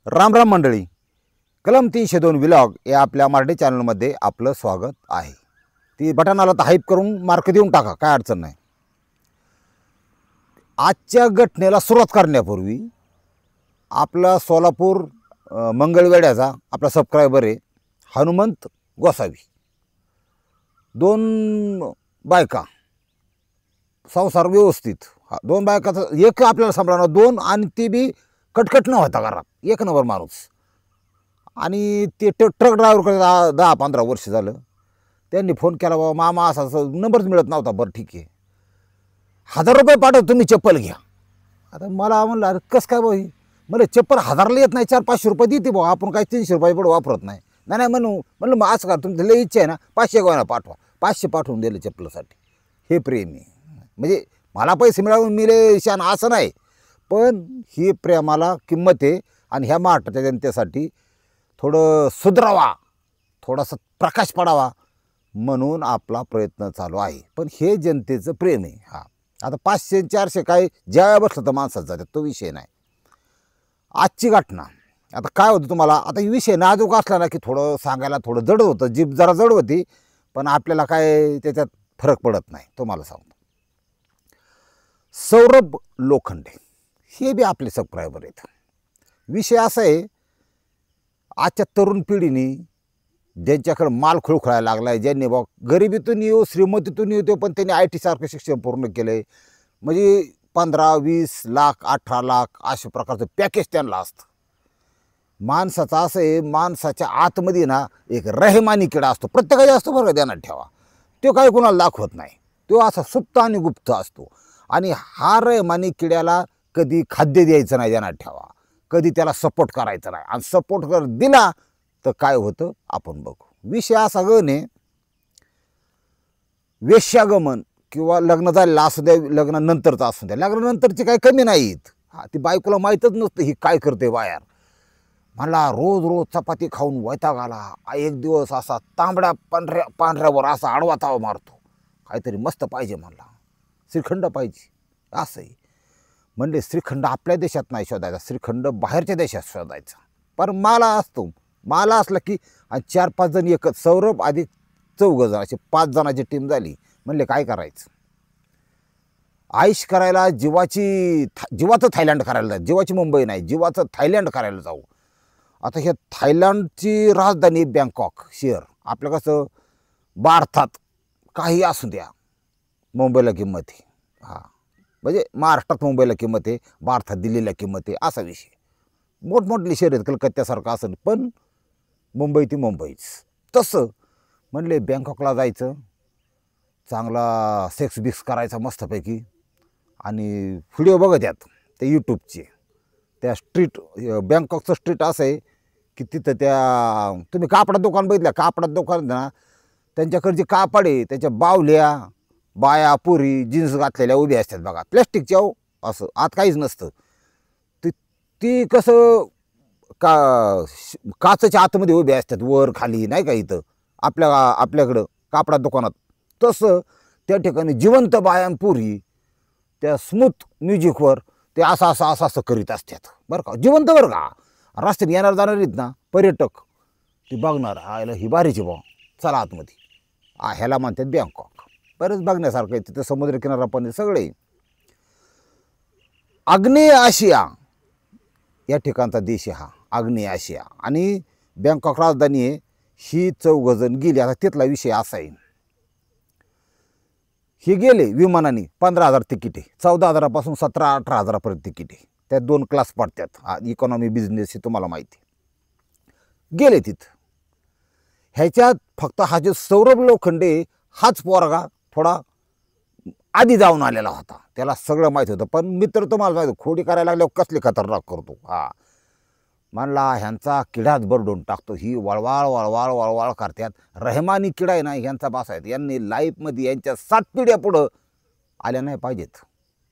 राम राम मंडळी, कलम 302 व्लॉग या आपल्या मराठी चॅनलमध्ये आपलं स्वागत आहे। ती बटनाला तर हाईप करून मार्क देऊन टाका, काय अडचण नाही। आजच्या घटनेला सुरुवात करण्यापूर्वी आपला सोलापूर मंगळवेढ्याचा आपला सबस्क्रायबर आहे हनुमंत गोसावी। दोन बायका, संसार व्यवस्थित, दोन बायकाचं एक आपल्याला सांभाळणार, दोन आणि ती बी कटकट न होता घरात, एक नंबर माणूस। आणि ते ट्रक ड्रायव्हरकडे 10-15 वर्ष झालं। त्यांनी फोन केला, बाबा मामा असा नंबरच मिळत नव्हता। बरं ठीक आहे, 1000 रुपये पाठव, तुम्ही चप्पल घ्या। आता मला म्हणलं, अरे कसं काय बाई, मला चप्पल 1000ला येत नाही, 400-500 रुपये देते भाऊ, आपण काय 300 रुपये पुढे वापरत नाही। नाही म्हणलं मग असं का, तुमचं लई इच्छा आहे ना, 500 गोळ्या पाठवा। 500 पाठवून दिले चप्पलसाठी। हे प्रेम आहे, म्हणजे मला पैसे मिळवून मिळे शान असं नाही, पण ही प्रेमाला किंमत आहे। आणि ह्या महाराष्ट्राच्या जनतेसाठी थोडं सुधरावा, थोडासा प्रकाश पडावा म्हणून आपला प्रयत्न चालू आहे। पण हे जनतेचं प्रेम आहे। हा, आता 500-400 काय ज्या बसलं तर माणसात जातात, तो विषय नाही। आजची घटना आता काय होतं तुम्हाला, आता विषय नाजूक असला ना की थोडं सांगायला थोडं जड होतं, जीभ जरा जड होती, पण आपल्याला काय त्याच्यात फरक पडत नाही। तुम्हाला सांगतो, सौरभ लोखंडे हे बी आपले सबस्क्रायबर आहेत। विषय असा आहे, आजच्या तरुण पिढीने ज्यांच्याकडे माल खुळखुळायला लागला आहे, ज्यांनी बा गरिबीतून येऊ श्रीमतीतून येतो, पण त्यांनी IT सारखं शिक्षण पूर्ण केलं आहे, म्हणजे 15-20 लाख 18 लाख अशा प्रकारचं पॅकेज त्यांना असतं। माणसाचं असं आहे, माणसाच्या आतमध्ये ना एक रहमानी किडा असतो, प्रत्येकाचा असतो बरं का, ध्यानात ठेवा। तो काही कोणाला दाखवत नाही, तो असा सुप्त आणि गुप्त असतो। आणि हा रहमानी किड्याला कधी खाद्य द्यायचं नाही, ध्यानात ठेवा, कधी त्याला सपोर्ट करायचा नाही। आणि सपोर्ट जर दिला तर काय होतं आपण बघू। विषय असा गणे, वेश्यागमन किंवा लग्न झालेलं असू द्या, लग्नानंतरचं असू द्या, लग्नानंतरची काही कमी नाहीत। हा, ती बायकोला माहीतच नसतं ही काय करते बाहेर। मला रोज रोज चपाती खाऊन वैताग आला, एक दिवस असा तांबड्या पांढऱ्यावर असा आडवा ताव मारतो, काहीतरी मस्त पाहिजे म्हणला, श्रीखंड पाहिजे असंही। म्हणले श्रीखंड आपल्या देशात नाही शोधायचा, श्रीखंड बाहेरच्या देशात शोधायचा। पण माला असतो, माला असला की 4-5 जण एकच, सौरभ अधिक 4 जण, असे 5 जणांची टीम झाली। म्हणले काय करायचं, आईश करायला जीवाचं थायलंड करायला जाऊ, जीवाची मुंबई नाही, जीवाचं थायलंड करायला जाऊ। आता हे थायलंडची राजधानी बँकॉक शहर, आपलं कसं भारतात काही असू द्या मुंबईला किंमत आहे। हा, म्हणजे महाराष्ट्रात मुंबईला किंमत आहे, भारतात दिल्लीला किंमत आहे, असा विषय। मोठमोठली शहर आहेत, कलकत्त्यासारखं असं, पण मुंबई ती मुंबईच। तसं म्हणले बँकॉकला जायचं, चांगला सेक्स बिक्स करायचा मस्तपैकी। आणि व्हिडिओ बघत यात ते यूट्यूबचे, त्या स्ट्रीट, बँकॉकचं स्ट्रीट असं आहे की तिथं त्या तुम्ही कापडात दुकान बघितल्या, कापडात दुकान ना, त्यांच्याकडे जे कापड आहे त्याच्या बावल्या बाया पुरी जीन्स घातलेल्या उभ्या असतात बघा, प्लॅस्टिकच्या, असं आत काहीच नसतं। ती कसं काचेच्या आतमध्ये उभ्या असतात, वर खाली नाही का, इथं आपल्याकडं कापडात दुकानात तसं त्या ठिकाणी जिवंत बायान पुरी त्या स्मूथ म्युझिकवर ते असं करीत असतात बरं का, जिवंत बरं का। रस्त्याने येणार जाणार आहेत ना पर्यटक, ती बघणार, आयला ही बारीची बा, चला आतमध्ये। ह्याला म्हणतात बँकॉक, बरंच बघण्यासारखं आहे तिथं, समुद्रकिनारा पण सगळे। आग्नेय आशिया या ठिकाणचा देश आहे हा, आग्नेय आशिया, आणि बँकॉक राजधानी आहे। ही 4 जण गेली। आता तिथला विषय असा आहे, हे गेले विमानाने, 15,000 तिकीट आहे, 14,000 17-18 हजारापर्यंत तिकीट आहे। त्यात 2 क्लास पडतात, इकॉनॉमी बिझनेस हे तुम्हाला माहिती आहे। गेले तिथं, ह्याच्यात फक्त हा जो सौरभ लोखंडे हाच पोरगा थोडा आधी जाऊन आलेला होता, त्याला सगळं माहीत होतं। पण मित्र तुम्हाला माहिती, खोडी करायला लागल्यावर कसली खतरनाक करतो। हा, म्हणला ह्यांचा किडाच बरडून टाकतो, ही वळवाळ वळवाळ वळवाळ करतात, रहमानी किडा आहे ना ह्यांचा बसायचा। यांनी लाईफमध्ये यांच्या 7 पिढ्या पुढं आल्या नाही पाहिजेत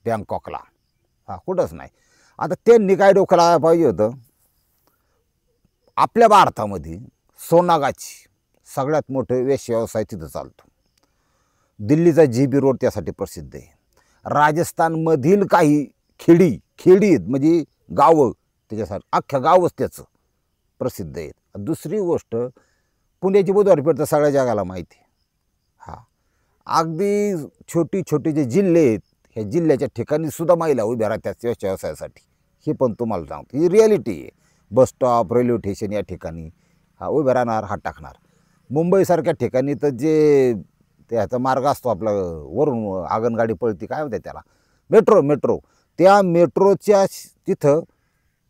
बँकॉकला, हा कुठंच नाही। आता त्यांनी काय डोकं लावायला पाहिजे होतं, आपल्या भारतामध्ये सोनागाची सगळ्यात मोठं वेश्या व्यवसाय तिथं चालतो, दिल्लीचा GB रोड त्यासाठी प्रसिद्ध आहे। राजस्थानमधील काही खेडी आहेत, म्हणजे गावं त्याच्यासाठी अख्ख्या गावच त्याचं प्रसिद्ध आहे. दुसरी गोष्ट, पुण्याची बुधवार पेठ तर सगळ्या जगाला माहिती आहे. हा, अगदी छोटी छोटी जे जिल्हे आहेत, ह्या जिल्ह्याच्या ठिकाणी सुद्धा महिला उभ्या राहतात त्या व्यवसायासाठी. हे पण तुम्हाला सांगतो, ही रिॲलिटी आहे. बस स्टॉप, रेल्वे स्टेशन या ठिकाणी हा उभ्या राहणार, हात टाकणार. मुंबईसारख्या ठिकाणी तर जे त्याचा मार्ग असतो आपला, वरून आगनगाडी पळती, काय म्हणते त्याला, मेट्रो, त्या मेट्रोच्या तिथं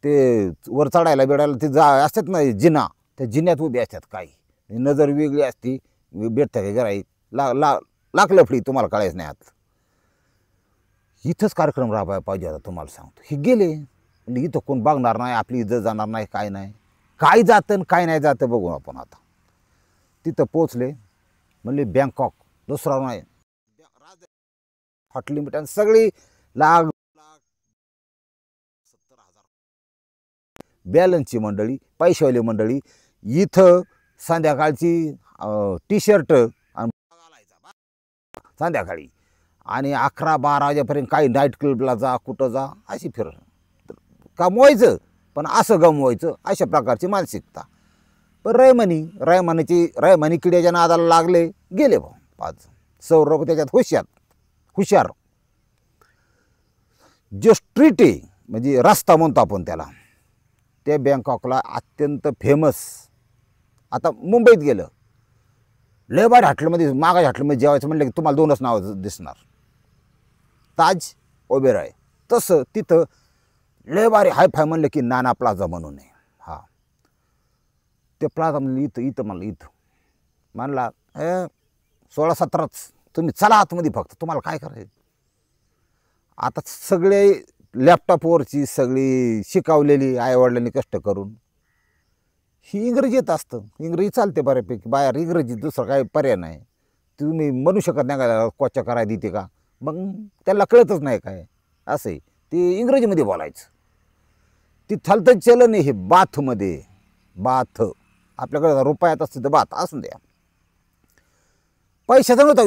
ते वर चढायला बिडायला ते असतात ना जिना, त्या जिन्यात उभे असतात. काही नजर वेगळी असती, भेटतात का जरा लाख लफडी, तुम्हाला कळायचं नाही. आत इथंच कार्यक्रम राबवायला पाहिजे होता, तुम्हाला सांगतो. हे गेले, इथं कोण बघणार नाही, आपली इज्जत जाणार नाही, काय नाही, काय जातं काय नाही जातं बघू आपण. आता तिथं पोचले, म्हणले बँकॉक, दुसरा नाही, हॉट लिमिट सगळी लाख 70,000 बॅलन्सची मंडळी, पैशावाली मंडळी. इथं संध्याकाळची टी शर्ट संध्याकाळी, आणि 11-12 वाजेपर्यंत काही नाईट क्लबला जा, कुठं जा, अशी फिर कमवायचं, पण असं गमवायचं, अशा प्रकारची मानसिकता. पण रयमानी किड्याच्या नादाला लागले, गेले भाऊ. 5 सौरभ त्याच्यात हुशार. जो स्ट्रीट आहे, म्हणजे रस्ता म्हणतो आपण त्याला, त्या बँकॉकला अत्यंत फेमस. आता मुंबईत गेलं, लय भारी हॉटेलमध्ये, मागाच्या हॉटेलमध्ये जेवायचं म्हणलं की तुम्हाला 2च नावं दिसणार, ताज, ओबेरॉय. तसं तिथं लय भारी हायफाय म्हणलं की नाना प्लाझा म्हणून आहे. हा, ते प्लाझा म्हणलं इथं म्हणला 16-17च, तुम्ही चला आतमध्ये, फक्त तुम्हाला काय करायचं. आता सगळे लॅपटॉपवरची सगळी शिकवलेली, आईवडिलांनी कष्ट करून, ही इंग्रजी येत असतं, इंग्रजी चालते बऱ्यापैकी, बाहेर इंग्रजी, दुसरं काही पर्याय नाही. तुम्ही म्हणू शकत नाही का कोचा करायला देते का, मग त्याला कळतच नाही काय, असं आहे. ते इंग्रजीमध्ये बोलायचं. ती थालतं चलन हे बाथमध्ये, बाथ आपल्याकडे रुपयात असते तर बाथ असून द्या. पैशाचा नव्हता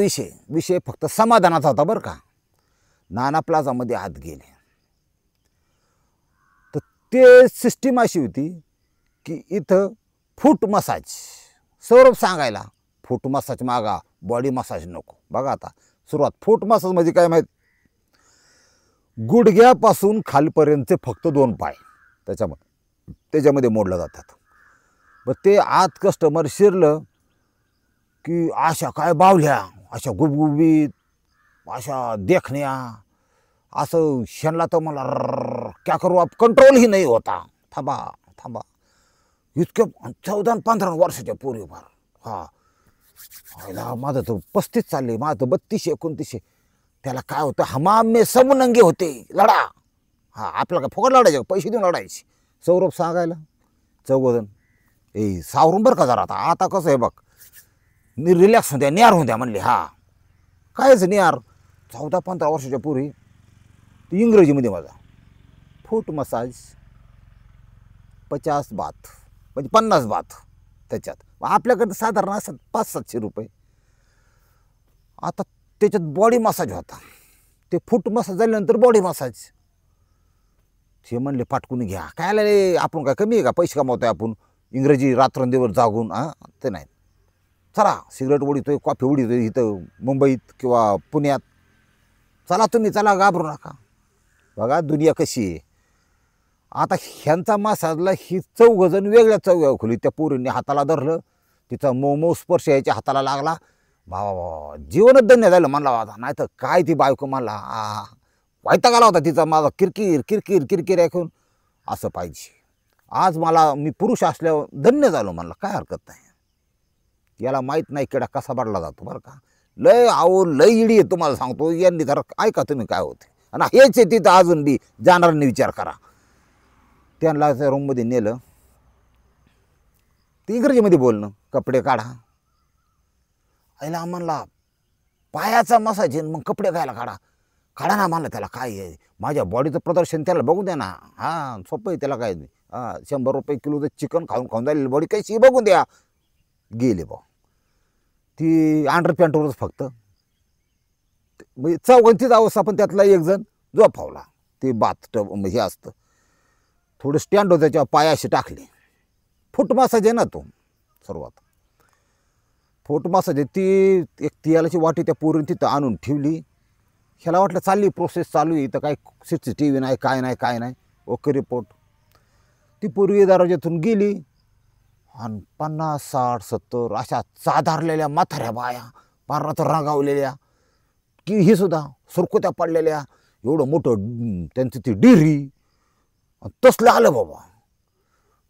विषय फक्त समाधानाचा होता बरं का. नाना प्लाझामध्ये आत गेले तर ते सिस्टीम अशी होती की इथं फूट मसाज. सौरभ सांगायला, फूट मसाज मागा, बॉडी मसाज नको. बघा आता सुरुवात, फूट मसाज म्हणजे काय माहीत, गुडघ्यापासून खालपर्यंतचे फक्त 2 पाय त्याच्यामध्ये मोडलं जातात. मग ते आत कस्टमर शिरलं की अशा काय बावल्या, अशा गुबगुबीत, अशा देखण्या, असं शेणला तर मला क्या करू आप कंट्रोलही नाही होता. थांबा इतक्या 14-15 वर्षाच्या पोरी फार. हा, माझं तर 35 चालले, माझं तर 32-29. त्याला काय होतं, हमाम में सब नंगे होते, लढा. हा, आपल्याला काय फुकट लढायचे, पैसे देऊन लढायचे. सौरभ सांगायला, 14 सावरून बरं का जरा. आता कसं आहे बघ, रिलॅक्स होत्या, नियार होत्या म्हणले. हा, कायच नियार, 14-15 वर्षाच्या पोरी. ती इंग्रजीमध्ये माझा फूट मसाज 50 बाथ, म्हणजे 50 बाथ त्याच्यात. आपल्याकडे साधारण असतात 500-700 रुपये. आता त्याच्यात बॉडी मसाज होता. ते फूट मसाज झाल्यानंतर बॉडी मसाज. ते म्हणले पाटकून घ्या. काय आपण काय कमी आहे का, पैसे कमावतोय आपण इंग्रजी रात्रंदिवस जागून. ते नाही, चला सिगरेट उडीतोय, कॉफी उडीतोय इथं मुंबईत किंवा पुण्यात, चला तुम्ही चला, घाबरू नका. बघा दुनिया कशी आहे. आता ह्यांचा मसाजला ही 4 जण वेगळ्या चौघ्या खोली. त्या पोरींनी हाताला धरलं, तिचा मऊ स्पर्श यायच्या हाताला लागला. बाबा जीवनच धन्य झालं म्हणला होता. नाही तर काय ती बायको म्हणला वैताग आला होता तिचा, माझा किरकिर ऐकून. असं पाहिजे. आज मी पुरुष असल्यावर धन्य झालो म्हणला, काय हरकत नाही. याला माहीत नाही किडा कसा बाडला जातो बरं का. लय इडी आहे तुम्हाला सांगतो. यांनी जरा ऐका तुम्ही काय होते. आणि हेच आहे तिथं अजून बी जाणाऱ्यांनी विचार करा. त्यांना त्या रूममध्ये नेलं, ते इंग्रजीमध्ये बोलणं, कपडे काढा. आईला म्हणला पायाचा मसाज, मग कपडे कायला काढा ना म्हणलं. त्याला काय आहे, माझ्या बॉडीचं प्रदर्शन त्याला बघू द्या ना. सोपं आहे त्याला, काय 100 रुपये किलोचं चिकन खाऊन झालेली बॉडी कशी बघून द्या. गेले बा ती अंडरपॅन्टवरच फक्त. म्हणजे चौघांचीच अवस्था, पण त्यातला एक जण झोपावला. ते बाथ टब हे असतं, थोडं स्टँड होतं त्याच्या पायाशी टाकले. फूट मसाज आहे ना तो सर्वात. फूट मसाज आहे ती. एक तेलाची वाटी त्या पोरीने तिथं आणून ठेवली. ह्याला वाटलं चालली प्रोसेस चालू आहे, इथं काय CCTV नाही, काय नाही काय नाही. Okay report. ती पोरगी दरवाज्यातून गेली आणि 50, 60, 70 अशा चाधारलेल्या म्हाताऱ्या बाया, पारात रागावलेल्या, की ही सुद्धा सुरकुत्या पडलेल्या, एवढं मोठं त्यांची ती डिरी. तसलं आलं बाबा.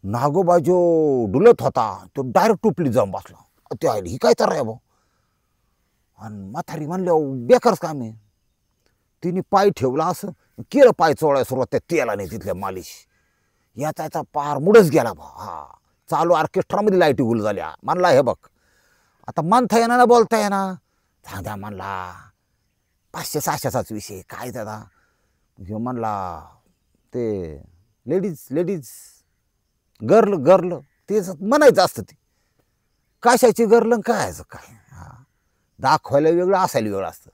नागोबा जो डुलत होता तो डायरेक्ट टोपली जाऊन बसला. ते आली ही काय तर आहे बा. आणि म्हातारी म्हणलं बेकारच काम आहे. तिने पाय ठेवला असं केलं पाय चोळायला सुरुवात त्या तेलाने तिथल्या मालिश. याचा पार मुडच गेला बा. हा चालू ऑर्केस्ट्रामध्ये लाईटी गुल झाल्या. म्हणला हे बघ आता म्हणता येणार ना बोलता येणार, सांगा म्हणला 500-600चाच विषय काय दादा. ह्यो म्हणला ते लेडीज गर्ल तेच म्हणायचं असतं. ते कशाची गर्ल कायचं काय. हा दाखवायला वेगळं असायला वेगळं असतं.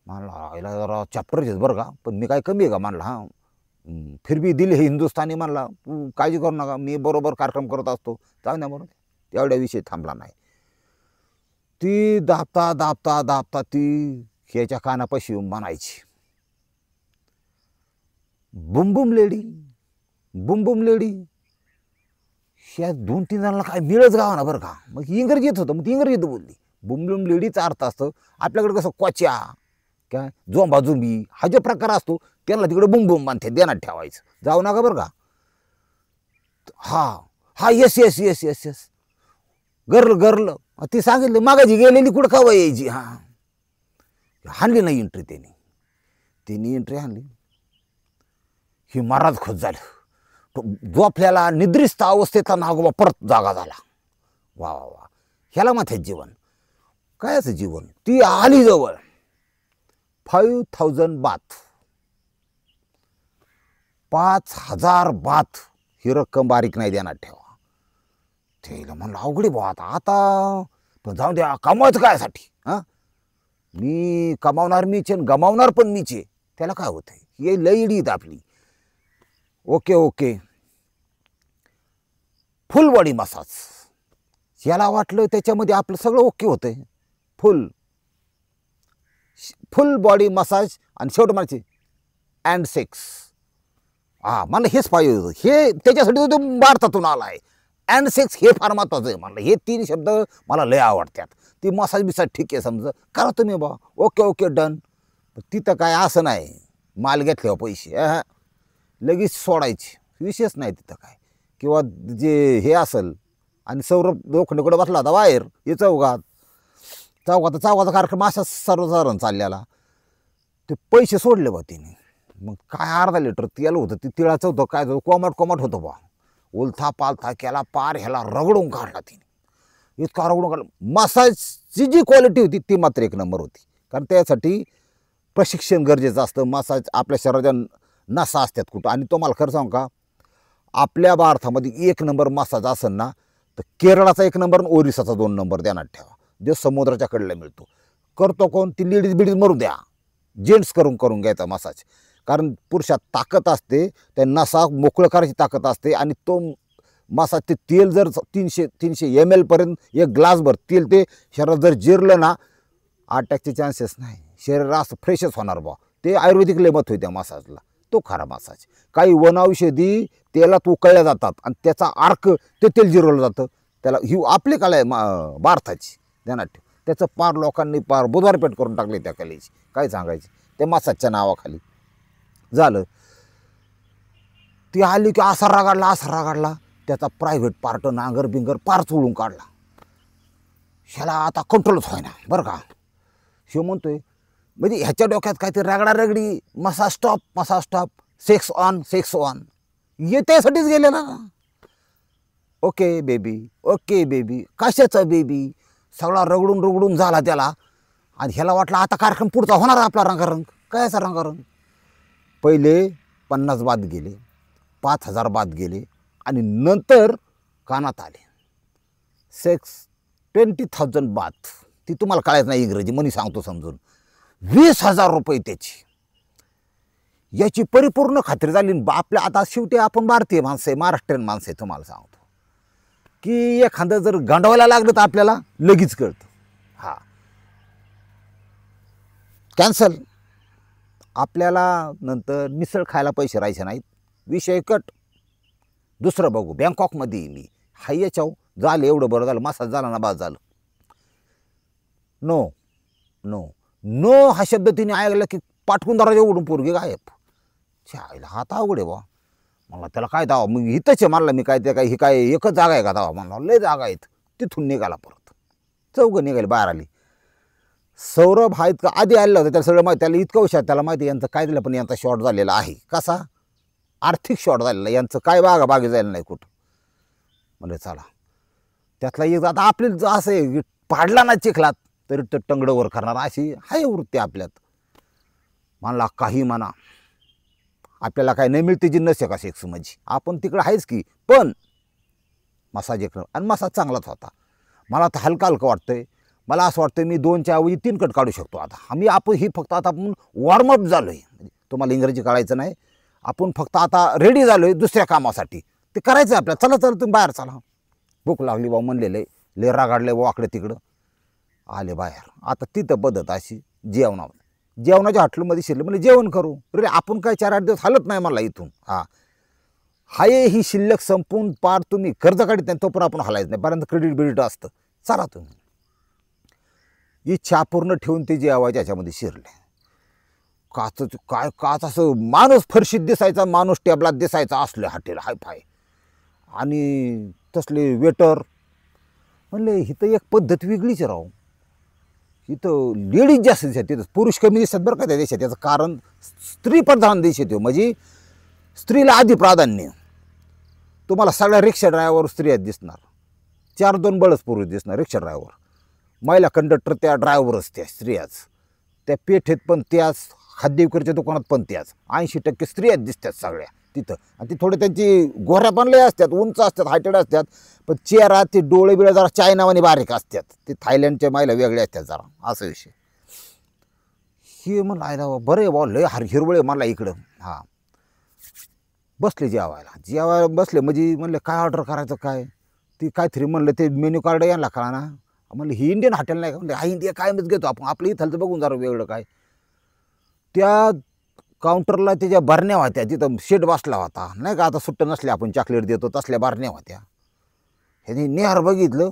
म्हणला याला जरा चॅप्टरच बरं का, पण मी काय कमी आहे का म्हणला. हां फिर भी दिल हे हिंदुस्थानी. म्हणला तू काळजी करू नका, मी बरोबर कार्यक्रम करत असतो. जाऊ द्या म्हणून एवढ्या विषय थांबला नाही. ती दाबता ती ह्याच्या कानापाशी येऊन म्हणायची बुम बुम लेडी. ह्या 2-3 जणांना काय मिळच गावा ना बरं का. मग इंग्रजीत होतं, मग ती इंग्रजीत बोलली. बुम लेडीचा अर्थ असतं आपल्याकडे कसं क्वाच्या काय जोंबाजुंबी हा जो प्रकार असतो त्यांना तिकडे बुम बांधते देण्यात ठेवायचं. जाऊ नका बरं का. हा येस गर्ल ती सांगितली मागाची गेलेली कुठं कावा यायची. हाणली नाही एंट्री त्यांनी एंट्री हाणली. ही महाराज खुश झालं. झोपल्याला निद्रिस्त अवस्थेतला नागोबा परत जागा झाला. वा ह्याला माथ्यात जीवन कायच जीवन. ती आली जवळ 5000 बाथ 5000 बाथ ही रक्कम बारीक नाही देणार ठेवा. त्याला म्हणलं अवघडी बा आता पण जाऊ द्या कमवायचं कायसाठी. मी कमावणार मीच गमावणार पण मीच. त्याला काय होतंय हे लईडी आपली. ओके फुल बॉडी मसाज. याला वाटलं त्याच्यामध्ये आपलं सगळं ओके होतंय. फुल बॉडी मसाज आणि शेवट म्हणायची अँड सेक्स. मला हेच पाहिजे होतं. हे त्याच्यासाठी तो भारतातून आला आहे. अँड सेक्स हे फार महत्वाचं आहे. म्हणलं हे 3 शब्द मला लय आवडतात. ती मसाज बिसाज ठीक आहे समजा करा तुम्ही बा. Okay done. तिथं काय असं नाही माल घेतल्यावर पैसे लगेच सोडायचे विषयच नाही तिथं काय. किंवा जे हे असेल आणि सौरभ लोखंडेकडे बसला होता बाहेर हे चौकाचा कार्यक्रम असा सर्वसाधारण चाललेला. ते पैसे सोडले बा तिने. मग काय अर्धा लिटर तेल होतं ते तिळाचं होतं काय कोमट होतं बा. उलथा पालथा केला पार ह्याला रगडून काढला तिने. इतका रगडून काढला. मसाजची जी क्वालिटी होती ती मात्र 1 नंबर होती. कारण त्यासाठी प्रशिक्षण गरजेचं असतं. मसाज आपल्या शरीराच्या नसा असतात कुठं. आणि तुम्हाला खरं सांगू का आपल्या भारतामध्ये 1 नंबर मसाज असेल ना तर केरळाचा 1 नंबर आणि ओरिसाचा 2 नंबर ध्यानात ठेवा. जो समुद्राच्या कडेला मिळतो. करतो कोण ती लेडीज मरून द्या. जेंट्स करून घ्यायचा मसाज. कारण पुरुषात ताकद असते त्या नसा मोकळं करायची ताकद असते. आणि तो मसाज ते तेल जर 300 ml पर्यंत 1 ग्लासभर तेल ते शरीरात जर जिरलं ना अटॅकचे चान्सेस नाही. शरीर असं फ्रेशच होणार बा. ते आयुर्वेदिक लेमत होईल त्या मसाजला. तो खरा मसाज. काही वनौषधी तेलात उकळल्या जातात आणि त्याचा अर्क ते तेल जिरवलं जातं. त्याला ही आपली कला आहे भारताची ध्यानात ठेव. त्याचं पार लोकांनी पार बुधवारपेठ करून टाकले त्या कलेची. काय सांगायची त्या मसाजच्या नावाखाली. झालं ती आली की असा रगाडला त्याचा प्रायव्हेट पार्ट नांगर बिंगर पार चोळून काढला. ह्याला आता कंट्रोलच व्हायना बरं का. शिव म्हणतोय म्हणजे ह्याच्या डोक्यात काहीतरी रगडी मसाज स्टॉप सेक्स ऑन हे त्यासाठीच गेलेला ना. ओके बेबी कशाचं बेबी. सगळा रगडून झाला त्याला. आणि ह्याला वाटलं आता कार्यक्रम पुढचा होणार आपला रंगारंग. कायचा रंगारंग. पहिले 50 बाद गेले 5000 बाद गेले आणि नंतर कानात आले सेक्स 20,000 बाथ. ती तुम्हाला कळायचं नाही इंग्रजी म्हणी सांगतो समजून. 20,000 रुपये त्याची. याची परिपूर्ण खात्री झाली आपल्या. आता शेवटी आपण भारतीय माणसं आहे, महाराष्ट्रीयन माणसं आहे. तुम्हाला सांगतो की एखादं जर गांडवायला लागलं तर आपल्याला लगेच कळतं. हा कॅन्सल. आपल्याला नंतर मिसळ खायला पैसे राहायचे नाहीत, विषय कट. दुसरं बघू. बँकॉकमध्ये मी हाय याच्यावर झालं, एवढं बरं झालं, मसाज झाला ना, बाद झालं. नो नो नो हा शब्द तिने ऐकला की पाठवून दराजा उघडून पोरगी गायब. छायला हात अवघड आहे बा. मला त्याला काय दावा, मग इथंच आहे म्हणलं मी. काय ते काय ही काय एकच जागा आहे का दावा? म्हणला लय जागा आहेत. तिथून निघाला परत. चौघं निघाली, बाहेर आली. सौरभ हा इतका आधी आलेला होता, त्याला सगळं माहिती. त्याला इतकं हुशार, त्याला माहिती यांचं काय दिलं, पण यांचा शॉर्ट झालेला आहे. कसा? आर्थिक शॉर्ट झालेला. यांचं काय बागी जायला नाही कुठं. म्हणजे चला त्यातला एक. आता आपली असं आहे, पाडला ना चिखलात तरी तर टंगडवर करणार, अशी आहे वृत्ती आपल्यात. म्हणला काही म्हणा, आपल्याला काय नाही मिळते जी नसे का सेक्स म्हणजे. आपण तिकडं आहेच की, पण मसाज एक. आणि मसाज चांगलाच होता. मला तर हलका हलकं वाटतंय. मला असं वाटतं मी 2च्या ऐवजी 3 कट काढू शकतो आता. आम्ही आपण ही फक्त आता आपण वॉर्मअप झालो आहे. तुम्हाला इंग्रजी कळायचं नाही. आपण फक्त आता रेडी झालो आहे दुसऱ्या कामासाठी. ते करायचं आहे आपल्याला. चला तुम्ही बाहेर चला. भूक लागली बा म्हणलेलं आहे, ले रागाडले वाकडे तिकडं. आले बाहेर. आता तिथं पद्धत अशी जेवणाच्या हॉटेलमध्ये शिरलं, म्हणजे जेवण करू रे. आपण काय 4-8 दिवस हलत नाही मला इथून. हाय ही शिल्लक संपून पार तुम्ही कर्ज काढत नाही तोपर्यंत आपण हलायचं नाही. पर्यंत क्रेडिट बिडिट असतं. चला तुम्ही. इच्छा पूर्ण ठेवून ते जेवायच्या ह्याच्यामध्ये शिरले. काच असं माणूस फरशीत दिसायचा, माणूस टेबलात दिसायचा, असले हॉटेल हाय फाय. आणि तसले वेटर. म्हणले इथं एक पद्धत वेगळीच राहू. इथं लेडीज जास्त दिसतात, तिथं पुरुष कमी दिसतात बरं का त्या देशात. त्याचं कारण स्त्री प्रधान देश येतो, म्हणजे स्त्रीला आधी प्राधान्य. तुम्हाला सगळ्या रिक्षा ड्रायव्हर स्त्रिया दिसणार. 4-2 बळच पुरुष दिसणार रिक्षा ड्रायव्हर. महिला कंडक्टर त्या ड्रायव्हरच त्या स्त्रियाच. त्या पेठेत पण त्याच, खाद्यविक्रीच्या दुकानात पण त्याच. 80% स्त्रियाच दिसतात सगळ्या तिथं. आणि ती थोडे त्यांची गोऱ्या पण लय असतात, उंच असतात, हायटेड असतात. पण चेहरा ते डोळे बिळे जरा चायनावाने बारीक असतात. ते थायलंडच्या महिला वेगळ्या असतात जरा, असा विषय. हे म्हणलं आयला बरं आहे बा, लय हिरवळे मला इकडं. बसले जेवायला बसले. म्हणजे म्हणलं काय ऑर्डर करायचं काय. ती काहीतरी म्हणलं ते मेन्यू कार्ड यायला कळा ना. म्हणलं ही इंडियन हॉटेल नाही का. म्हणजे हा इंडिया कायमच घेतो आपण, आपलं इथलचं बघून जरा वेगळं काय. त्या काउंटरला त्याच्या बरण्या होत्या, तिथं शेट बसला होता नाही का. आता सुट्ट नसल्या आपण चॉकलेट देतो तसल्या बरण्या होत्या. ह्याने नेहर बघितलं,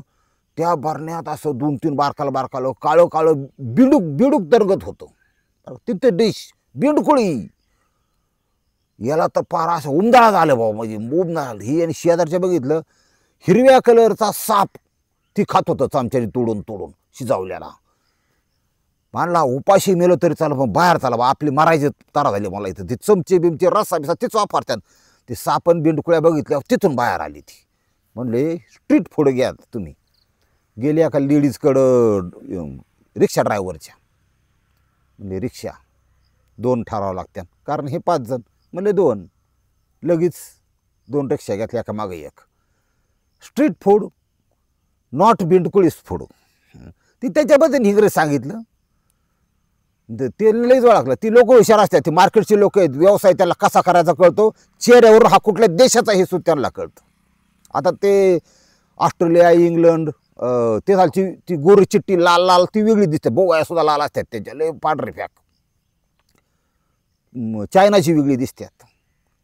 त्या बरण्यात असं 2-3 बारकालं काळं बिडूक तरगत होतं. तिथं डिश बिंडकुळी. याला तर पार असं उमदाळा झालं भाऊ, म्हणजे उमदाळ. ही आणि शेजारच्या बघितलं, हिरव्या कलरचा साप ती खात होतं चमच्याने तोडून शिजावल्याला. म्हणला उपाशी मेलो तरी चालू, पण बाहेर चला बा, आपली मारायची तारा झाली मला इथं. ती चमचे बिमचे रस्सा बिसा तीच वापरतात. ते सापन बिंडकुळ्या बघितल्यावर तिथून बाहेर आली ती. म्हणले स्ट्रीट फूड घ्या तुम्ही. गेले एका लेडीजकडं रिक्षा ड्रायव्हरच्या. म्हणजे रिक्षा 2 ठरावं लागतात, कारण हे 5 जण. म्हणले 2. लगेच 2 रिक्षा घेतल्या, एका मागे एक. स्ट्रीट फूड नॉट बिंडकुळीस फूड. ती त्याच्याबद्दल इंग्रज सांगितलं. ते लईच ओळखलं. ती लोक हुशार असतात, ती मार्केटची लोक आहेत. व्यवसाय त्याला कसा करायचा कळतो. चेहऱ्यावर हा कुठल्या देशाचा हे सुद्धा त्यांना कळतं. आता ते ऑस्ट्रेलिया, इंग्लंड, ते झालची ती गोरी चिट्टी लाल ती वेगळी दिसते. बोवाया सुद्धा लाल असतात त्यांच्या, लय पांढरे फॅक. चायनाची वेगळी दिसतात,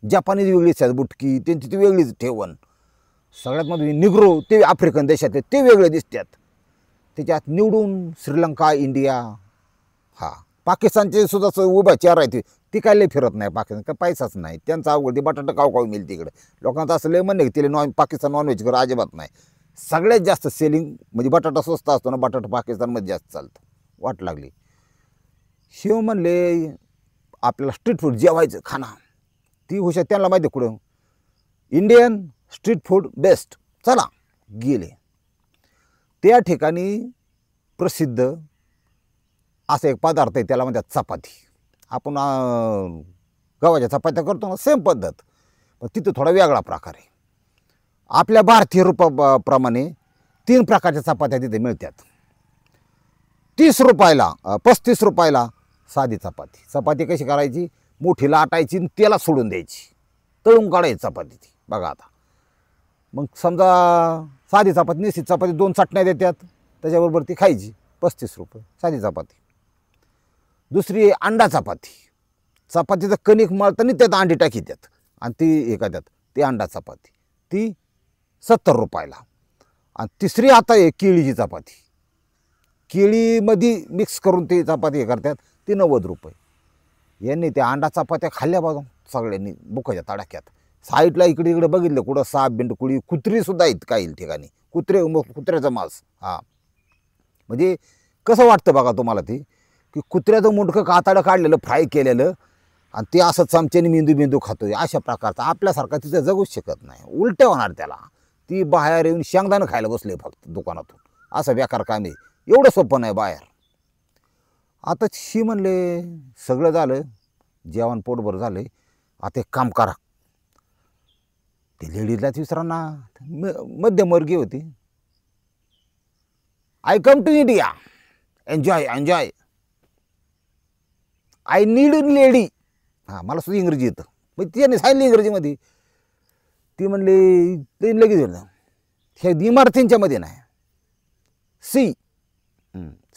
जपानीज वेगळी दिसतात, बुटकी त्यांची ती वेगळीच ठेवण. सगळ्यात मध्ये निग्रो ते आफ्रिकन देशात ते वेगळे दिसतात. त्याच्यात निवडून श्रीलंका, इंडिया, पाकिस्तानचे सुद्धा उभ्या चेहरा आहे. ती काय लय फिरत नाही पाकिस्तान, काय पैसाच नाही त्यांचा. अवघड ती बटाटा काव मिळते तिकडे. लोकांचं असं लय म्हणणे की तिला पाकिस्तान नॉनव्हेज कर, अजिबात नाही. सगळ्यात जास्त सेलिंग म्हणजे बटाटा स्वस्त असतो ना, बटाटा पाकिस्तानमध्ये जास्त चालतं. वाट लागली. शिव म्हणले आपल्याला स्ट्रीट फूड जेवायचं खाना. ती हुशार, त्यांना माहिती कुठं इंडियन स्ट्रीट फूड बेस्ट. चला गेले. त्या ठिकाणी प्रसिद्ध असा एक पदार्थ आहे, त्याला म्हणतात चपाती. आपण गव्हाच्या चपात्या करतो ना, सेम पद्धत, पण तिथं थोडा वेगळा प्रकार आहे. आपल्या भारतीय रूपाप्रमाणे 3 प्रकारच्या चपात्या तिथे मिळतात. 30 रुपयाला 35 रुपयाला साधी चपाती. चपाती कशी करायची, मोठी लाटायची आणि त्याला सोडून द्यायची, तळून काढायची चपाती ती बघा. आता मग समजा साधी चपाती, निश्चित चपाती 2 चटण्या देतात, त्याच्याबरोबर ती खायची, 35 रुपये साधी चपाती. दुसरी अंडा चपाती, चपातीचं कणिक मळताना त्यात अंडी टाकीतात आणि ती हे करतात, ती अंडा चपाती, ती 70 रुपयाला. आणि तिसरी आता आहे केळीची चपाती, केळीमध्ये मिक्स करून ती चपाती हे करतात, ती 90 रुपये. यांनी त्या अंडा चपात्या खाल्ल्या बघा सगळ्यांनी बुकाच्या तडाख्यात. साईडला इकडे इकडे बघितलं कुठं साप बिंडकुळी कुत्रीसुद्धा आहेत काही ठिकाणी, कुत्र्याचं मांस. हां, म्हणजे कसं वाटतं बघा तुम्हाला ती, की कुत्र्याचं मुंडकं कातडं काढलेलं फ्राय केलेलं आणि ते असं चमच्याने मेंदू खातोय, अशा प्रकारचा. आपल्यासारखा तिथं जगूच शकत नाही, उलट्या होणार त्याला. ती बाहेर येऊन शेंगदाणं खायला बसले फक्त दुकानातून, असं बेकार काम आहे. एवढं सोपं नाही बाहेर. आता शी म्हणले सगळं झालं, जेवण पोटभर झालं, आता एक काम करा. ते लेडीजलाच विचारा ना, मध्यमवर्गीय होती. I come to India, enjoy enjoy, I need lady. हां, मला सुद्धा इंग्रजी येतं, मग तिने सांगितलं इंग्रजीमध्ये. ती म्हणली, ते लगेच गेलं ह्या इमारतींच्यामध्ये नाही, सी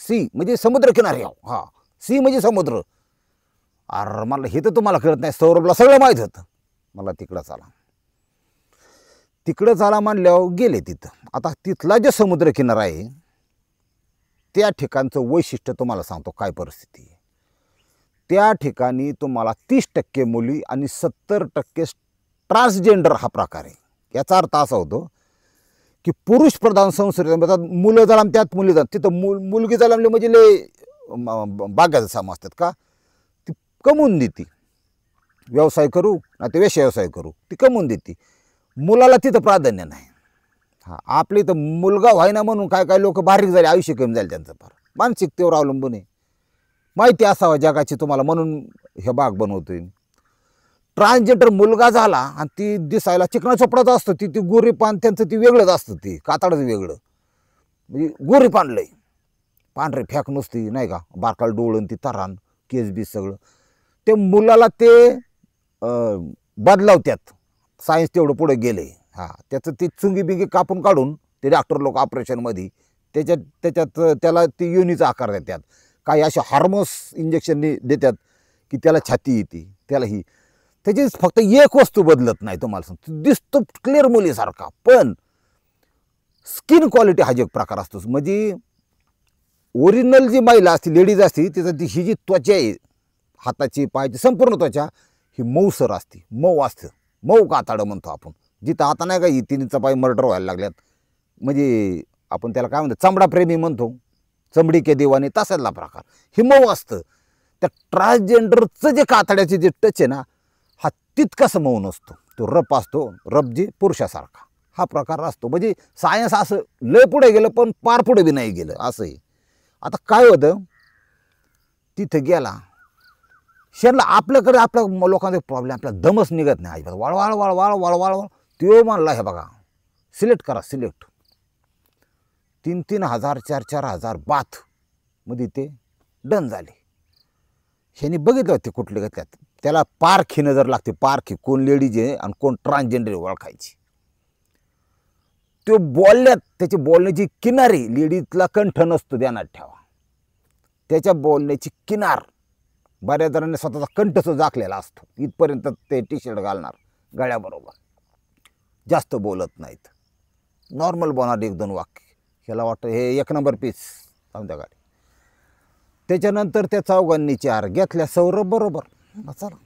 सी म्हणजे समुद्रकिनारी. हां, सी म्हणजे समुद्र. अरे मला हे तर तुम्हाला कळत नाही, सौरभला सगळं माहीत होतं. मला तिकडं चाला म्हणल्यावर गेले तिथं. आता तिथला जो समुद्रकिनारा आहे त्या ठिकाणचं वैशिष्ट्य तुम्हाला सांगतो काय परिस्थिती आहे. त्या ठिकाणी तुम्हाला 30% मुली आणि 70% ट्रान्सजेंडर हा प्रकार आहे. याचा अर्थ असा होतो की पुरुष प्रधान संस्कृतीमध्ये मुलं जन्मतात, मुली जन्मतात. तिथं मुलगी जन्मली म्हणजे लय बागाचं समजतात का, ती कमवून देते, व्यवसाय करू ना ते व्यवसाय करू, ती कमवून देते. मुलाला तिथं प्राधान्य नाही. हां, आपली तर मुलगा व्हायना म्हणून काय काय लोक बारीक झाले, आयुष्य कमी झाले त्यांचं. फार मानसिकतेवर अवलंबून आहे. माहिती असावं जगाची तुम्हाला, म्हणून हे बाग बनवतोय. ट्रान्सजेंडर मुलगा झाला आणि ती दिसायला चिकना चोपडाच असतं, ती गोरीपान त्यांचं ती वेगळंच असतं, ती कातडच वेगळं, म्हणजे गोरीपान लय पांढरे फॅक नुसती नाही का, बारकाल डोळण ती तरान केस बीस सगळं. ते मुलाला ते बदलावत्यात. सायन्स तेवढं पुढे गेले. हां, त्याचं ती चुंगी बिंगी कापून काढून ते डॉक्टर लोक ऑपरेशनमध्ये त्याच्यात त्याला ती योनीचा आकार देतात. काही अशा हार्मोन्स इंजेक्शन देतात की त्याला छाती येते, त्याला ही त्याची फक्त एक वस्तू बदलत नाही. तुम्हाला सांगतो दिसतो क्लिअर मुलीसारखा, पण स्किन क्वालिटी हा एक प्रकार असतो. म्हणजे ओरिजिनल जी महिला असते, लेडीज असते, तिचं ती ही जी त्वचा आहे हाताची पायाची संपूर्ण त्वचा ही मऊसर असते, मऊ असतं, मऊ काताडं म्हणतो आपण. जिथं आता नाही का ही तिन्हीचा पाय मर्डर व्हायला लागल्यात, म्हणजे आपण त्याला काय म्हणतो चमडा प्रेमी म्हणतो, चमडी के दिवाने, तसातला प्रकार हे मऊ असतं. त्या ट्रान्सजेंडरचं जे कातड्याचे जे टच आहे ना, हा तितकासा मऊ नसतो, तो रप असतो, रप जे पुरुषासारखा हा प्रकार असतो. म्हणजे सायन्स असं लय पुढे गेलं पण पार पुढे बी नाही गेलं असं आहे. आता काय होतं, तिथं गेला शेरला आपल्याकडे आपल्या लोकांचा प्रॉब्लेम, आपला दमच निघत नाही अजिबात, वळवाळ वळवाळ वळवाळ वळ. तो म्हणला हे बघा सिलेक्ट करा, सिलेक्ट 3-3 हजार 4-4 हजार बाथ मध्ये ते डन झाले. ह्याने बघितलं ते कुठले घेतल्यात, त्याला पारखी नजर लागते, पारखी कोण लेडीज आहे आणि कोण ट्रान्सजेंडर ओळखायची. तो बोलल्यात त्याची बोलण्याची किनारी, लेडीजला कंठ नसतो ध्यानात ठेवा, त्याच्या बोलण्याची किनार बऱ्याच जणांनी स्वतःचा कंठच झाकलेला असतो, इथपर्यंत ते टी शर्ट घालणार गळ्याबरोबर, जास्त बोलत नाहीत, नॉर्मल बोलणार 1-2 वाक्य. ह्याला वाटतं हे 1 नंबर पीस समजा गाडी. त्याच्यानंतर त्या चौघांनी 4 घेतल्या. सौरभ बरोबर चला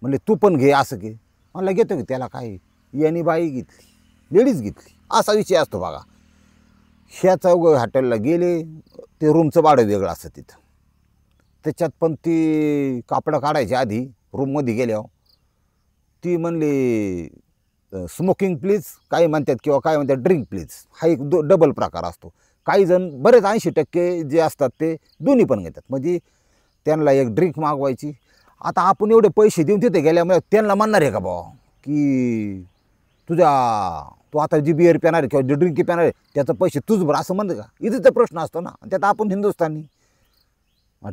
म्हणले तू पण घे, असं घे मला घेतो की, त्याला काय यांनी बाई घेतली, लेडीज घेतली, असा विषय असतो बघा. ह्या चौघ हॉटेलला गेले, ते रूमचं भाडं वेगळं असतं तिथं. त्याच्यात पण ती कापडं काढायच्या आधी रूममध्ये गेल्यावर ती म्हणली स्मोकिंग प्लीज, काही म्हणतात किंवा काय म्हणतात ड्रिंक प्लीज, हा एक डबल प्रकार असतो. काही जण बरेच 80% जे असतात ते दोन्ही पण घेतात, म्हणजे त्यांना एक ड्रिंक मागवायची. आता आपण एवढे पैसे देऊन तिथे गेल्यामुळे त्यांना म्हणणार आहे का भाऊ की तू आता जी बिअर पिणार किंवा जी ड्रिंक पिणार आहे त्याचं पैसे तूच बरं असं म्हणतं का, इथेच प्रश्न असतो ना. त्यात आपण हिंदुस्थानी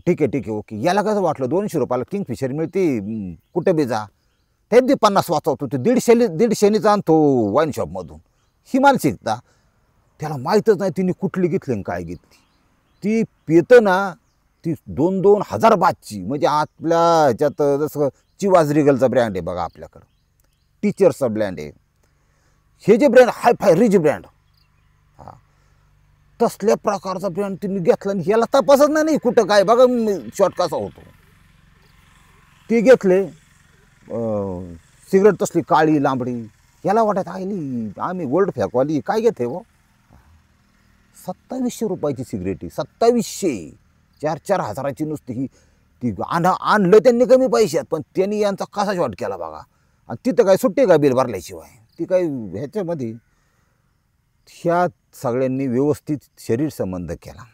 ठीक आहे ठीक आहे ओके. याला कसं वाटलं 200 रुपयाला किंगफिशर मिळते, कुठे बी जा. ते बी 50 वाचवतो, तो 150नीचा आणतो वाईन शॉपमधून. ही मानसिकता. त्याला माहीतच नाही तिने कुठली घेतली आणि काय घेतली. ती पितं ना, ती 2-2 हजार बादची. म्हणजे आपल्या ह्याच्यात जसं चिवाज रिगलचा ब्रँड आहे बघा आपल्याकडं, टीचर्सचा ब्रँड आहे, हे जे ब्रँड हाय फाय रिच ब्रँड, हां तसल्या प्रकारचा ब्रँड तिने घेतला आणि ह्याला तपासत नाही कुठं काय बघा शॉर्ट कसा होतो. ते घेतले सिगरेट तसली काळी लांबडी. याला वाटत आईली आम्ही गोल्ड फेकवाली काय घेते हो. 2700 रुपयाची सिगरेट ही, 2700. 4-4 हजाराची नुसती ही. ती आणलं त्यांनी कमी पैशात, पण त्यांनी यांचा कसा शॉट केला बघा. आणि तिथं काय सुट्टी का बिल भरल्याशिवाय, ती काय ह्याच्यामध्ये. ह्या सगळ्यांनी व्यवस्थित शरीर संबंध केला,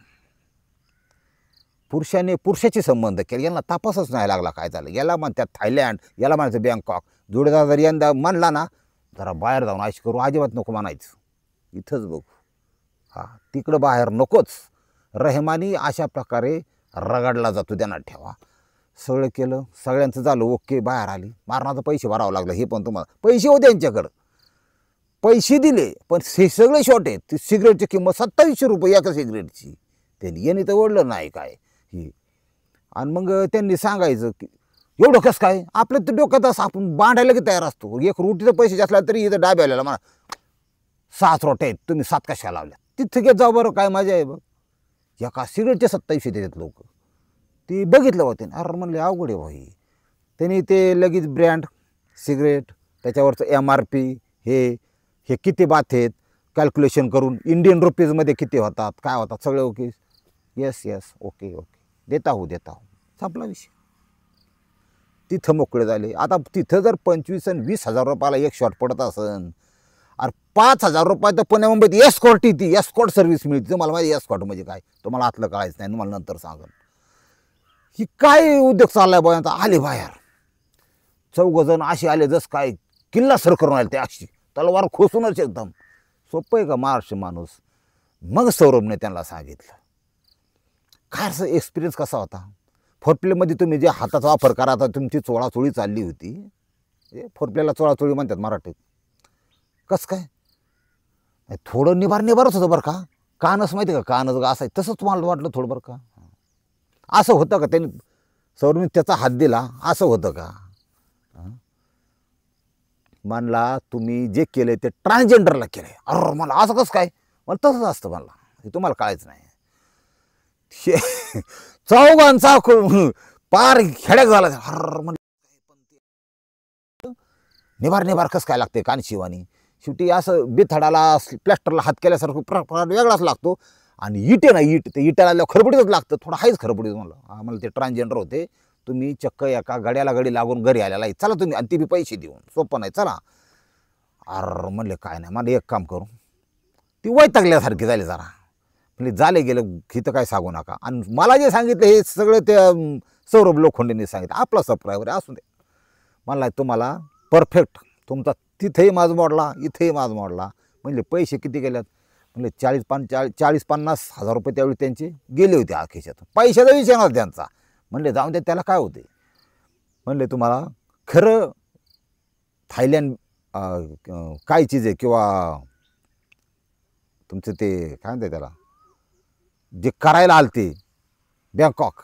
पुरुषाने पुरुषाचे संबंध केले. यांना तपासच नाही लागला काय झालं. याला म्हणतात थायलंड, याला म्हणायचं बँकॉक. जोडीदार जर यंदा म्हणला ना, जरा बाहेर जाऊन आयश करू, अजिबात नको म्हणायचं, इथंच बघू. हां तिकडं बाहेर नकोच. रहमानी अशा प्रकारे रगडला जातो, त्यांना ठेवा. सगळं केलं, सगळ्यांचं झालं ओके. बाहेर आली, मारणाचं पैसे भरावं लागलं. हे पण तुम्हाला पैसे होते यांच्याकडं, पैसे दिले, पण हे सगळे शॉर्ट आहेत. ती सिगरेटची किंमत 2700 रुपये एका सिगरेटची. त्यांनी यांनी तर ओढलं नाही काय ही. आणि मग त्यांनी सांगायचं की एवढं कसं काय. आपलं तर डोक्यात असं आपण बांधायला की तयार असतो. एक रोटीचा पैसे असला तरी इथं डाब्याला म्हणा 7 रोट्या आहेत, तुम्ही 7 कशा लावल्या. तिथे घेत जाऊ बरं, काय मजा आहे बघ. एका सिगरेटचे 2700 देतात लोक. ती बघितलं होते, अरे म्हणले अवघड आहे भाई. त्यांनी ते लगेच ब्रँड सिगरेट, त्याच्यावरचं MRP, हे किती बात आहेत कॅल्क्युलेशन करून, इंडियन रुपीजमध्ये किती होतात काय होतात सगळे ओके. येस ओके देता हो संपला विषय. तिथं मोकळे झाले. आता तिथं जर 25 आणि 20 हजार रुपयाला एक शॉट पडत असन, अरे 5,000 रुपये तर पुण्या मुंबईत एस्कॉर्ट येते, एस्कॉर्ट सर्व्हिस मिळते. तुम्हाला माहिती एस्कॉर्ट म्हणजे काय, तुम्हाला आतलं कळायचं नाही, तुम्हाला नंतर सांगेन. ही काय उद्योग चाललाय बघा. आले बाहेर 4 जण असे आले, जसं काय किल्ला सर करून आले. ते अक्षी तलवार खोसूनच एकदम. सोपं आहे का महाराष्ट्र माणूस. मग सौरभने त्यांना सांगितलं काय असं एक्सपिरियन्स कसा होता. फोरप्लेमध्ये तुम्ही जे हाताचा वापर करा, आता तुमची चोळाचोळी चालली होती. फोरप्लेला चोळाचोळी म्हणतात मराठीत. कसं काय थोडं निभारच होतं बरं का. कानच माहिती का, कानच असायचं तसंच तुम्हाला वाटलं थोडं बरं का. असं होतं का. त्यांनी सौरभने त्याचा हात दिला, असं होतं का. म्हणला तुम्ही जे केलंय ते ट्रान्सजेंडरला केलंय. अरे मला असं कसं काय. मला तसंच असतं, मला हे तुम्हाला कळायचं नाही. चौघांचा पार खेड्याक झाला. हर निभार कसं काय लागते कानशिवानी. शेवटी असं बिथडाला प्लॅस्टरला हात केल्यासारखं प्रकार वेगळाच लागतो. आणि इटे ना इट, ते इटाला खरबडीतच लागतं, थोडं हायच खरबडीत. म्हणलं आम्हाला ते ट्रान्सजेंडर होते, तुम्ही चक्क एका गड्याला गडी लागून घरी आलेला आहे, चला तुम्ही. आणि ते बी पैसे देऊन, सोपं नाही, चला. अर म्हणले काय नाही, मला एक काम करू. ती वैतागल्यासारखी झाली जरा. म्हणजे झाले गेलं हिथं काय सांगू नका. आणि मला जे सांगितलं हे सगळं ते सौरभ लोखंडेंनी सांगितलं. आपला सप्रायवर असू दे. मला तुम्हाला परफेक्ट तुमचा तिथेही माझ मोडला, इथेही माझ मोडला. म्हणजे पैसे किती गेल्यात. म्हणजे 40-50 हजार रुपये त्यावेळी त्यांचे गेले होते आखेशात. पैशाचा विषय नव्हता त्यांचा. म्हणले जाऊन दे, त्याला काय होते. म्हणले तुम्हाला खरं थायलंड काय चीज आहे, किंवा तुमचं ते काय म्हणते त्याला जे करायला आलते बँकॉक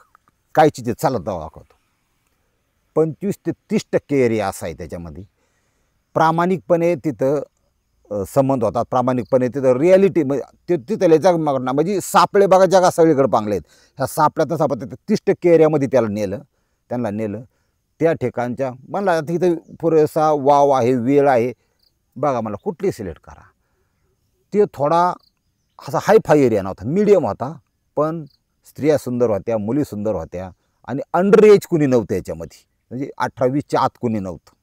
काय चीज आहे, चालत दाखवतो. 25 ते 30% एरिया असा आहे त्याच्यामध्ये. प्रामाणिकपणे तिथं संबंध होतात, प्रामाणिकपणे तिथं रिॲलिटी. म्हणजे तिथले जग मागणं म्हणजे सापळे बघा जगा सगळीकडे पांगले आहेत. ह्या सापळ्यातनं सापळ्यात 30% एरियामध्ये त्यांना नेलं. त्या ठिकाणच्या मला तिथं पुरेसा वाव आहे, वेळ आहे. बघा मला कुठली सिलेक्ट करा. ते थोडा असा हायफाय एरिया नव्हता, मीडियम होता. पण स्त्रिया सुंदर होत्या, मुली सुंदर होत्या. आणि अंडर एज कुणी नव्हतं याच्यामध्ये. म्हणजे 18-20च्या आत कुणी नव्हतं.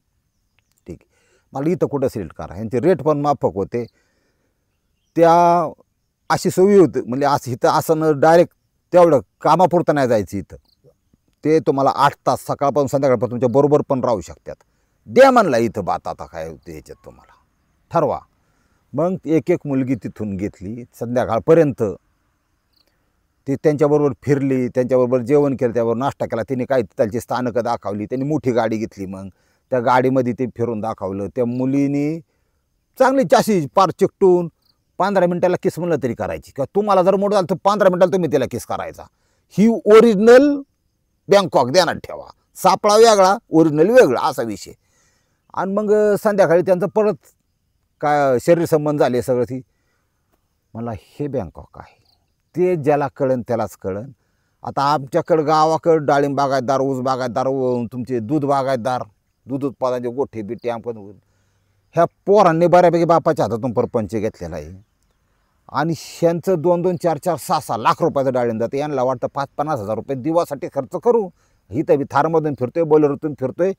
ठीक आहे, मला इथं कुठं सिलेक्ट करा. यांचे रेट पण माफक होते. त्या अशी सोयी होती. म्हणजे असं इथं असं न डायरेक्ट तेवढं कामापुरतं नाही जायचं इथं. ते तुम्हाला 8 तास सकाळपासून संध्याकाळपर्यंत तुमच्या बरोबर पण राहू शकतात. द्या म्हणला इथं बात. आता काय होतं याच्यात तुम्हाला ठरवा. मग एक मुलगी तिथून घेतली संध्याकाळपर्यंत. ती त्यांच्याबरोबर फिरली, त्यांच्याबरोबर जेवण केलं, त्याबरोबर नाश्ता केला. तिने काय तिथलची स्थानकं दाखवली. त्यांनी मोठी गाडी घेतली. मग त्या गाडीमध्ये ते फिरून दाखवलं. त्या मुलीनी चांगली चाशी पार चिकटून 15 मिनिटाला किस म्हणलं तरी करायची. किंवा तुम्हाला जर मोठं झालं तर 15 मिनिटाला तुम्ही तिला किस करायचा. ही ओरिजिनल बँकॉक ध्यानात ठेवा. सापळा वेगळा, ओरिजिनल वेगळा असा विषय. आणि मग संध्याकाळी त्यांचं परत काय शरीर संबंध झाले सगळं. ती मला हे बँकॉक आहे. ते ज्याला कळन त्यालाच कळन. आता आमच्याकडं गावाकडं डाळिंब बागायतदार, ऊस बागायतदार, तुमचे दूध बागायतदार, दूध उत्पादनाचे गोठे बिट्टे आमकडून ह्या पोरांनी बऱ्यापैकी बापाच्या हातातून परपंच घेतलेला आहे. आणि ह्यांचं 2-2, 4-4, 6-6 लाख रुपयाचं डाळिंब जातं. यांना वाटतं 5-50 हजार रुपये दिवासाठी खर्च करू. इथं बी थारमधून फिरतोय, बोलेरोतून फिरतोय,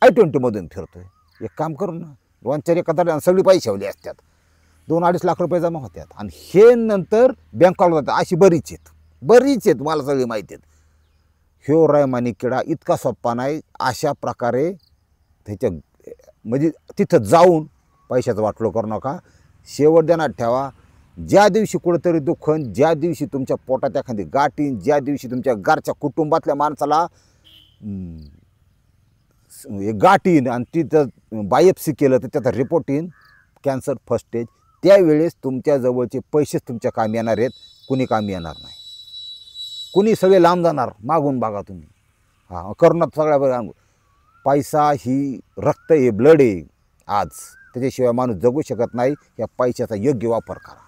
I-20मधून फिरतोय. एक काम करू ना, 2-4 एकत्र सगळी पैशावली असतात, 2-2.5 लाख रुपये जमा होतात. आणि हे नंतर बँकॉकला जातात. अशी बरीच आहेत, मला सगळी माहिती आहेत. ह्यो रयमानी किडा इतका सोप्पा नाही. अशा प्रकारे त्याच्या म्हणजे तिथं जाऊन पैशाचं वाटलो करू नका. शेवट ध्यानात ठेवा, ज्या दिवशी कुठंतरी दुखन, ज्या दिवशी तुमच्या पोटात एखादी गाठी, ज्या दिवशी तुमच्या घरच्या कुटुंबातल्या माणसाला गाठीन आणि तिथं बायोप्सी केलं तर त्याचा रिपोर्ट येईन कॅन्सर फर्स्ट स्टेज, त्यावेळेस तुमच्या जवळचे पैसेच तुमच्या कामी येणार आहेत. कुणी कामी येणार नाही. कुणी सगळे लांब जाणार. मागून बघा तुम्ही. हां, करोनात सगळ्या पैसा ही रक्त आहे, ब्लड आहे आज. त्याच्याशिवाय माणूस जगू शकत नाही. या पैशाचा योग्य वापर करा.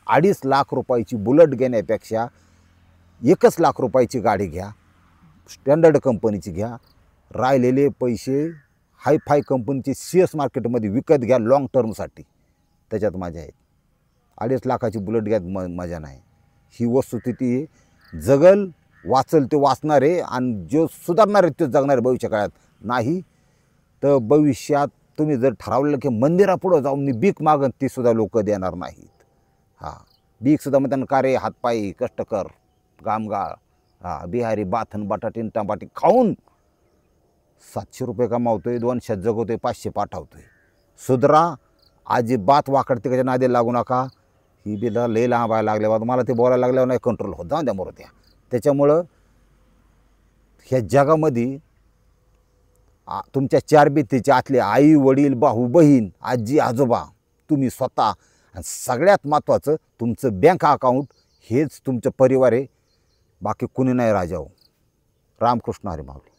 2.5 लाख रुपयाची बुलेट घेण्यापेक्षा 1 लाख रुपयाची गाडी घ्या, स्टँडर्ड कंपनीची घ्या. राहिलेले पैसे हायफाय कंपनीची CS मार्केटमध्ये विकत घ्या लाँग टर्मसाठी. त्याच्यात मजा आहे. 2.5 लाखाची बुलेट घ्या, मजा नाही. ही वस्तुस्थिती आहे. जगल वाचल ते वाचणार आहे आणि जो सुधारणार आहे ते जगणार आहे भविष्य काळात. नाही तर भविष्यात तुम्ही जर ठरवलं की मंदिरापुढं जाऊन मी भीक मागन, ती सुद्धा लोक देणार नाहीत. हां, भीकसुद्धा मग त्यांना कार्य हातपायी कष्टकर कामगार, बिहारी बाथन बटाटीन टमाटी खाऊन 700 रुपये कमावतोय, 200 जगवतोय, 500 पाठवतोय. सुधरा. अजिबात वाकडतिकाच्या नादी लागू नका. ही बिला लय लांबायला लागल्यावर मला ते बोलायला लागल्यावर नाही कंट्रोल होत. जाऊन द्या मोरत्या. त्याच्यामुळं ह्या जगामध्ये तुमच्या 4 भिंतीच्या आतले आई वडील, भाऊ बहीण, आजी आजोबा, तुम्ही स्वतः, आणि सगळ्यात महत्त्वाचं तुमचं बँक अकाउंट, हेच तुमचं परिवार आहे. बाकी कुणी नाही राजाओ. रामकृष्ण हरी माऊली.